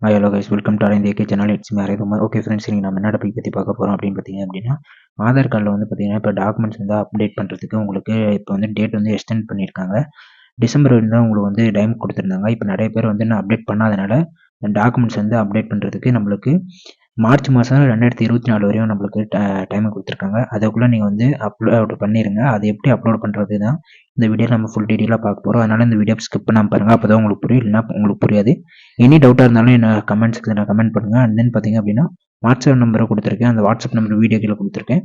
Hello guys, welcome to Aravind channel. It's me Aravind. Okay friends, நீங்கள் நம்ம என்ன டாபிக் பற்றி பார்க்க போகிறோம் அப்படின்னு பார்த்தீங்க அப்படின்னா, ஆதார் கார்டில் வந்து பார்த்தீங்கன்னா இப்போ டாக்குமெண்ட்ஸ் வந்து அப்டேட் பண்ணுறதுக்கு உங்களுக்கு இப்போ வந்து டேட் வந்து எக்ஸ்டெண்ட் பண்ணியிருக்காங்க. டிசம்பர் தான் உங்களுக்கு வந்து டைம் கொடுத்துருந்தாங்க. இப்போ நிறைய பேர் வந்து இன்னும் அப்டேட் பண்ணாதனால டாக்குமெண்ட்ஸ் வந்து அப்டேட் பண்ணுறதுக்கு நம்மளுக்கு மார்ச் மாதம் 2024 வரையும் நம்மளுக்கு டைம் கொடுத்துருக்காங்க. அதுக்குள்ளே நீங்கள் வந்து அப்லோட் பண்ணிடுங்க. அது எப்படி அப்லோட் பண்ணுறது தான் இந்த வீடியோவில் நம்ம ஃபுல் டீட்டெயிலாக பார்க்க போகிறோம். அதனால் இந்த வீடியோ ஸ்கிப் பண்ணாமல் பாருங்கள், அப்போ தான் உங்களுக்கு புரியும். இல்லைனா உங்களுக்கு புரியாது. எனி டவுட்டாக இருந்தாலும் என்ன கமெண்ட் செக்ஷனில் கமெண்ட் பண்ணுங்கள். அண்ட் தென் பார்த்தீங்க அப்படின்னா வாட்ஸ்அப் நம்பரை கொடுத்துருக்கேன். அந்த வாட்ஸ்அப் நம்பர் வீடியோ கீழே கொடுத்துருக்கேன்.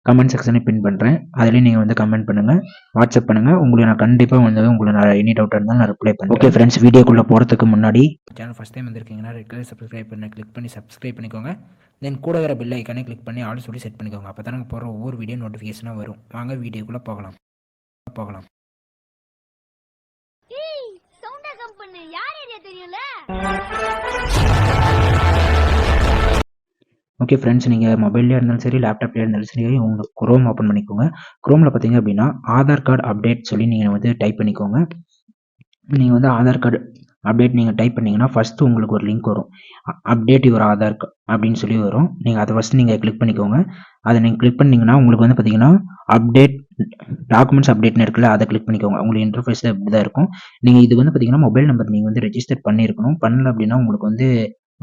கமெண்ட் செக்ஷனை பின் பண்ணுறேன். அதுலேயும் நீங்கள் வந்து கமெண்ட் பண்ணுங்கள், வாட்ஸ்அப் பண்ணுங்கள். உங்களுக்கு நான் கண்டிப்பாக வந்து உங்களுக்கு நான் எனி டவுட்டாக இருந்தாலும் நான் ரிப்ளை பண்ணுறேன். ஓகே ஃப்ரெண்ட்ஸ், வீடியோக்குள்ளே போகிறதுக்கு முன்னாடி சேனல் ஃபஸ்ட் டைம் வந்திருக்கீங்கன்னா ரெகுலர் சப்ஸ்கிரைப் பண்ண கிளிக் பண்ணி சப்ஸ்கிரைப் பண்ணிக்கோங்க. தென் கூட வர பெல் ஐக்கானே கிளிக் பண்ணி ஆல் சொல்லி செட் பண்ணிக்கோங்க. அப்போ தான் நாங்கள் போகிற ஒவ்வொரு வீடியோ நோட்டிஃபிகேஷனாக வரும். வாங்க வீடியோக்குள்ளே போகலாம். ஓகே ஃப்ரெண்ட்ஸ், நீங்கள் மொபைல்லேயே இருந்தாலும் சரி, லேப்டாப்லேயே இருந்தாலும் சரி, உங்களுக்கு குரோம் ஓப்பன் பண்ணிக்கோங்க. குரோமில் பார்த்தீங்க அப்படின்னா ஆதார் கார்டு அப்டேட் சொல்லி நீங்கள் வந்து டைப் பண்ணிக்கோங்க. நீங்கள் வந்து ஆதார் கார்டு அப்டேட் நீங்கள் டைப் பண்ணிங்கன்னா ஃபஸ்ட்டு உங்களுக்கு ஒரு லிங்க் வரும். அப்டேட் யுவர் ஆதார் கார்டு அப்படின்னு சொல்லி வரும். நீங்கள் அதை ஃபஸ்ட்டு நீங்கள் கிளிக் பண்ணிக்கோங்க. அதை நீங்கள் கிளிக் பண்ணிங்கன்னா உங்களுக்கு வந்து பார்த்தீங்கன்னா அப்டேட் டாக்குமெண்ட்ஸ் அப்டேட்னு இருக்குல்ல, அதை கிளிக் பண்ணிக்கோங்க. உங்களுக்கு இன்டர்ஃபேஸ் இப்படி தான் இருக்கும். நீங்கள் இது வந்து பார்த்தீங்கன்னா மொபைல் நம்பர் நீங்கள் வந்து ரெஜிஸ்டர் பண்ணியிருக்கணும். பண்ணல அப்படின்னா உங்களுக்கு வந்து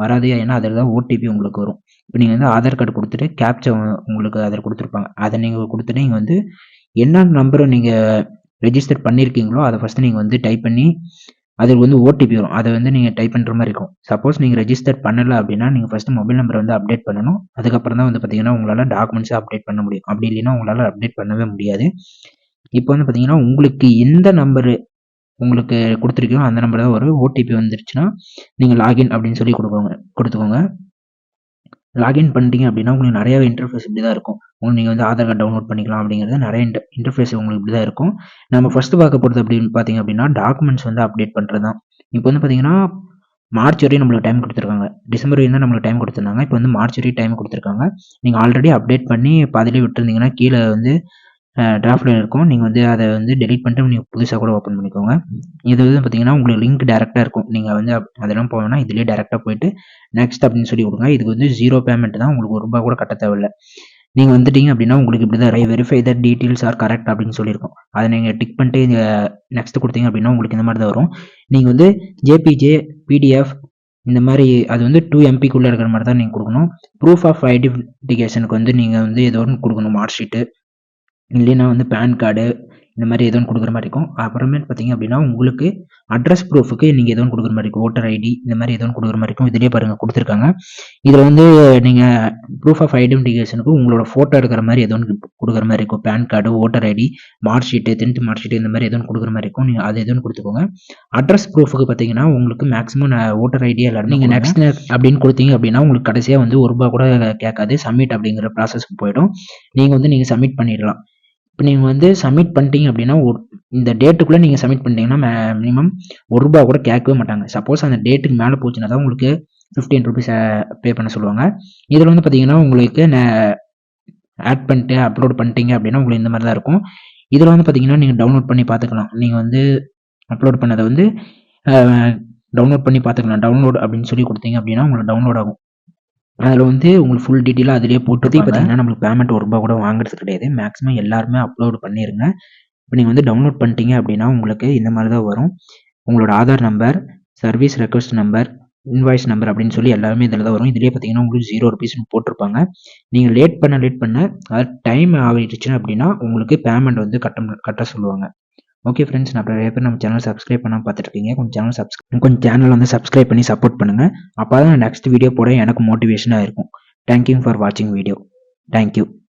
வராது. ஏன்னா அதில் தான் ஓடிபி உங்களுக்கு வரும். இப்போ நீங்கள் வந்து ஆதார் கார்டு கொடுத்துட்டு கேப்சா உங்களுக்கு அதில் கொடுத்துருப்பாங்க. அதை நீங்கள் கொடுத்துட்டு நீங்கள் வந்து என்ன நம்பரை நீங்கள் ரெஜிஸ்டர் பண்ணியிருக்கீங்களோ அதை ஃபஸ்ட்டு நீங்கள் வந்து டைப் பண்ணி அதுக்கு வந்து ஓடிபி வரும். அதை வந்து நீங்கள் டைப் பண்ணுற மாதிரி இருக்கும். சப்போஸ் நீங்கள் ரெஜிஸ்டர் பண்ணலை அப்படின்னா நீங்கள் ஃபஸ்ட்டு மொபைல் நம்பரை வந்து அப்டேட் பண்ணணும். அதுக்கப்புறம் தான் வந்து பார்த்தீங்கன்னா உங்களால் டாக்குமெண்ட்ஸை அப்டேட் பண்ண முடியும். அப்படி இல்லைன்னா உங்களால் அப்டேட் பண்ணவே முடியாது. இப்போ வந்து பார்த்தீங்கன்னா உங்களுக்கு எந்த நம்பரு உங்களுக்கு கொடுத்துருக்கீங்களோ அந்த நம்பர் தான் ஒரு ஓடிபி வந்துருச்சுன்னா நீங்கள் லாகின் அப்படின்னு சொல்லி கொடுத்துக்கோங்க. லாகின் பண்ணிட்டீங்க அப்படின்னா உங்களுக்கு நிறைய இன்டர்ஃபேஸ் இப்படி தான் இருக்கும். உங்களுக்கு நீங்கள் வந்து ஆதார் கார்டு டவுன்லோட் பண்ணிக்கலாம் அப்படிங்கிறது நிறைய இன்டர்ஃபேஸ் உங்களுக்கு இப்படி தான் இருக்கும். நம்ம ஃபஸ்ட்டு பார்க்க போகிறது அப்படின்னு பார்த்தீங்க அப்படின்னா டாக்குமெண்ட்ஸ் வந்து அப்டேட் பண்ணுறது தான். இப்போ வந்து பார்த்தீங்கன்னா மார்ச் வரையும் நம்மளுக்கு டைம் கொடுத்துருக்காங்க. டிசம்பர் வரையும் தான் நம்மளுக்கு டைம் கொடுத்துருந்தாங்க. இப்போ வந்து மார்ச் வரையும் டைம் கொடுத்துருக்காங்க. நீங்கள் ஆல்ரெடி அப்டேட் பண்ணி பாதியிலே விட்டுருந்தீங்கன்னா கீழே வந்து டிராஃப்டில் இருக்கும். நீங்கள் வந்து அதை வந்து டெலிட் பண்ணிட்டு நீங்கள் புதுசாக கூட ஓப்பன் பண்ணிக்கோங்க. இது வந்து பார்த்தீங்கன்னா உங்களுக்கு லிங்க் டேரெக்டாக இருக்கும். நீங்கள் வந்து அதெல்லாம் போகணும்னா இதுலேயே டேரெக்டாக போயிட்டு நெக்ஸ்ட் அப்படின்னு சொல்லி கொடுங்க. இதுக்கு வந்து 0 பேமெண்ட் தான். உங்களுக்கு ₹1 கூட கட்ட தேவையில்லை. நீங்கள் வந்துட்டீங்க அப்படின்னா உங்களுக்கு இப்படி தான் verify the details are correct அப்படின்னு சொல்லியிருக்கோம். அதை நீங்கள் டிக் பண்ணிட்டு நெக்ஸ்ட் கொடுத்தீங்க அப்படின்னா உங்களுக்கு இந்த மாதிரி தான் வரும். நீங்கள் வந்து ஜேபிஜே, பிடிஎஃப் இந்த மாதிரி அது வந்து 2 MBக்குள்ளே இருக்கிற மாதிரி தான் நீங்கள் கொடுக்கணும். ப்ரூஃப் ஆஃப் ஐடென்டிஃபிகேஷனுக்கு வந்து நீங்கள் வந்து ஏதோ ஒன்று கொடுக்கணும். மார்க் ஷீட்டு இல்லைன்னா வந்து பேன் கார்டு இந்த மாதிரி ஏதோ ஒன்று கொடுக்குற மாதிரி இருக்கும். அப்புறமேட்டு பார்த்தீங்க அப்படின்னா உங்களுக்கு அட்ரஸ் ப்ரூஃபுக்கு நீங்கள் ஏதோ ஒன்று கொடுக்குற மாதிரி இருக்கும். ஓட்டர் ஐடி இந்த மாதிரி ஏதோ ஒன்று கொடுக்குற மாதிரி இருக்கும். இதிலே பாருங்கள் கொடுத்துருக்காங்க. இதில் வந்து நீங்கள் ப்ரூஃப் ஆஃப் ஐடென்டிஃபிகேஷனுக்கு உங்களோட ஃபோட்டோ எடுக்கிற மாதிரி ஏதோ ஒன்று கொடுக்குற மாதிரி இருக்கும். PAN card, voter ID, mark sheet, 10th mark sheet இந்த மாதிரி ஏதோ ஒன்று கொடுக்குற மாதிரி இருக்கும். நீங்கள் அது எதுவும் கொடுத்துக்கோங்க. அட்ரஸ் ப்ரூஃபுக்கு பார்த்தீங்கன்னா உங்களுக்கு மேக்ஸிமம் ஓட்டர் ஐடி எல்லாரும் நீங்கள் நெக்ஸ்ட் அப்படின்னு கொடுத்தீங்க அப்படின்னா உங்களுக்கு கடைசியாக வந்து ₹1 கூட கேட்காது. சப்மிட் அப்படிங்கிற ப்ராசஸ்க்கு போயிடும். நீங்கள் சப்மிட் பண்ணிடலாம். இப்போ நீங்கள் வந்து சப்மிட் பண்ணிட்டீங்க அப்படின்னா இந்த டேட்டுக்குள்ளே நீங்கள் சப்மிட் பண்ணிட்டீங்கன்னா மினிமம் ₹1 கூட கேட்கவே மாட்டாங்க. சப்போஸ் அந்த டேட்டுக்கு மேலே போச்சுன்னா தான் உங்களுக்கு ₹15 பே பண்ண சொல்லுவாங்க. இதில் வந்து பார்த்தீங்கன்னா உங்களுக்கு ஆட் பண்ணிட்டு அப்லோட் பண்ணிட்டீங்க அப்படின்னா உங்களுக்கு இந்த மாதிரி தான் இருக்கும். இதில் வந்து பார்த்தீங்கன்னா நீங்கள் டவுன்லோட் பண்ணி பார்த்துக்கலாம். நீங்கள் வந்து அப்லோட் பண்ணதை வந்து டவுன்லோட் பண்ணி பார்த்துக்கலாம். டவுன்லோட் அப்படின்னு சொல்லி கொடுத்தீங்க அப்படின்னா உங்களுக்கு டவுன்லோட் ஆகும். அதில் வந்து உங்களுக்கு ஃபுல் டீட்டெயிலாக அதிலே போட்டு பார்த்தீங்கன்னா நம்மளுக்கு பேமெண்ட் ₹1 கூட வாங்குறது கிடையாது. மேக்ஸிமம் எல்லாருமே அப்லோட் பண்ணிடுங்க. இப்போ நீங்கள் வந்து டவுன்லோட் பண்ணிட்டீங்க அப்படின்னா உங்களுக்கு இந்த மாதிரி தான் வரும். உங்களோட Aadhaar number, service request number, invoice number அப்படின்னு சொல்லி எல்லாமே இதில் தான் வரும். இதிலே பார்த்தீங்கன்னா உங்களுக்கு ₹0 போட்டிருப்பாங்க. நீங்கள் லேட் பண்ண அது டைம் ஆகிடுச்சு அப்படின்னா உங்களுக்கு பேமெண்ட் வந்து கட்ட சொல்லுவாங்க. ஓகே ஃப்ரெண்ட்ஸ், நான் நிறைய பேர் நம்ம சேனல் சப்ஸ்கிரைப் பண்ணாமல் பார்த்துட்ருக்கீங்க. கொஞ்சம் சேனல் வந்து சப்ஸ்கிரைப் பண்ணி சப்போர்ட் பண்ணுங்கள். அப்போ தான் நெக்ஸ்ட் வீடியோ போட எனக்கு மோட்டிவேஷனாக இருக்கும். தேங்க்யூ ஃபார் வாட்சிங் வீடியோ. தேங்க்யூ.